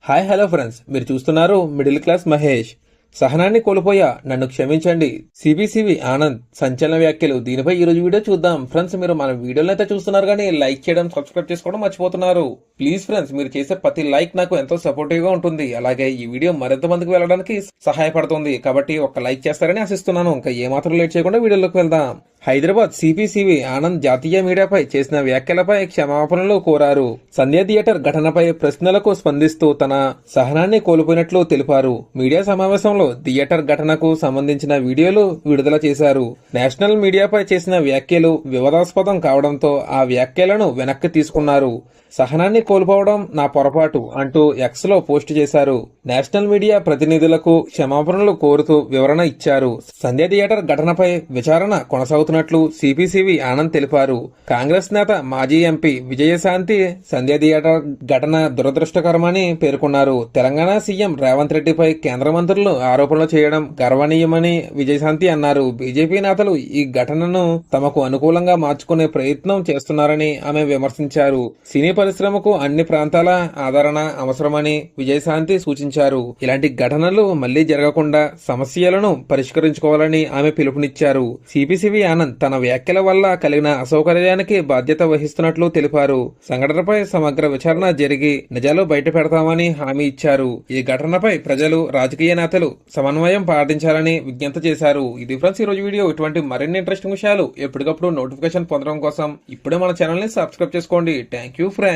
Hi hello friends, మీరు చూస్తున్నారు middle class Mahesh. సహనాన్ని కోల్పోయా, నన్ను క్షమించండి. సిబిసివి ఆనంద్ సంచలన వ్యాఖ్యలు. దీనిపై ఈ రోజు వీడియో చూద్దాం. ఫ్రెండ్స్, మీరు మన వీడియోలను అయితే చూస్తున్నారు కానీ లైక్ చేయడం, సబ్స్క్రైబ్ చేసుకోవడం మర్చిపోతున్నారు. ప్లీజ్ ఫ్రెండ్స్, మీరు చేసే ప్రతి లైక్ నాకు ఎంతో సపోర్టివ్ గా ఉంటుంది. అలాగే ఈ వీడియో మరింత మందికి వెళ్ళడానికి సహాయపడుతుంది. కాబట్టి ఒక లైక్ చేస్తారని ఆశిస్తున్నాను. ఇంకా ఏమాత్రం లేట్ చేయకుండా వీడియోలోకి వెళ్దాం. హైదరాబాద్ సిపిసివి ఆనంద్ జాతీయ మీడియాపై చేసిన వ్యాఖ్యలపై క్షమాపణలు కోరారు. సంధ్య థియేటర్ ఘటనపై ప్రశ్నలకు స్పందిస్తూ తన సహనాన్ని కోల్పోయినట్లు తెలిపారు. మీడియా సమావేశంలో థియేటర్ ఘటనకు సంబంధించిన వీడియోలు విడుదల చేశారు. నేషనల్ మీడియాపై చేసిన వ్యాఖ్యలు వివాదాస్పదం కావడంతో ఆ వ్యాఖ్యలను వెనక్కి తీసుకున్నారు. సహనాన్ని కోల్పోవడం నా పొరపాటు అంటూ ఎక్స్ లో పోస్ట్ చేశారు. నేషనల్ మీడియా ప్రతినిధులకు క్షమాపణలు కోరుతూ వివరణ ఇచ్చారు. సంధ్య థియేటర్ ఘటనపై విచారణ కొనసాగుతున్నట్లు సిపిసివి ఆనంద్ తెలిపారు. కాంగ్రెస్ నేత మాజీ ఎంపీ విజయశాంతి సంధ్య థియేటర్ ఘటన దురదృష్టకరమని పేర్కొన్నారు. తెలంగాణ సీఎం రేవంత్ రెడ్డిపై కేంద్ర మంత్రులు ఆరోపణలు చేయడం గర్వనీయమని విజయశాంతి అన్నారు. బీజేపీ నేతలు ఈ ఘటనను తమకు అనుకూలంగా మార్చుకునే ప్రయత్నం చేస్తున్నారని ఆమె విమర్శించారు. సినీ పరిశ్రమకు అన్ని ప్రాంతాల ఆదరణ అవసరమని విజయశాంతి సూచించారు. ఇలాంటి ఘటనలు మళ్లీ జరగకుండా సమస్యలను పరిష్కరించుకోవాలని ఆమె పిలుపునిచ్చారు. సిపిసివి ఆనంద్ తన వ్యాఖ్యల వల్ల కలిగిన అసౌకర్యానికి బాధ్యత వహిస్తున్నట్లు తెలిపారు. సంఘటనపై సమగ్ర విచారణ జరిగి నిజాలు బయట పెడతామని హామీ ఇచ్చారు. ఈ ఘటనపై ప్రజలు, రాజకీయ నేతలు సమన్వయం పాటించాలని విజ్ఞప్తి చేశారు. ఇది ఫ్రెండ్స్ ఈ రోజు వీడియో. ఇటువంటి మరిన్ని ఇంట్రెస్టింగ్ విషయాలు ఎప్పటికప్పుడు నోటిఫికేషన్ పొందడం కోసం ఇప్పుడే మన ఛానల్ ని సబ్స్క్రైబ్ చేసుకోండి. Thank you friends.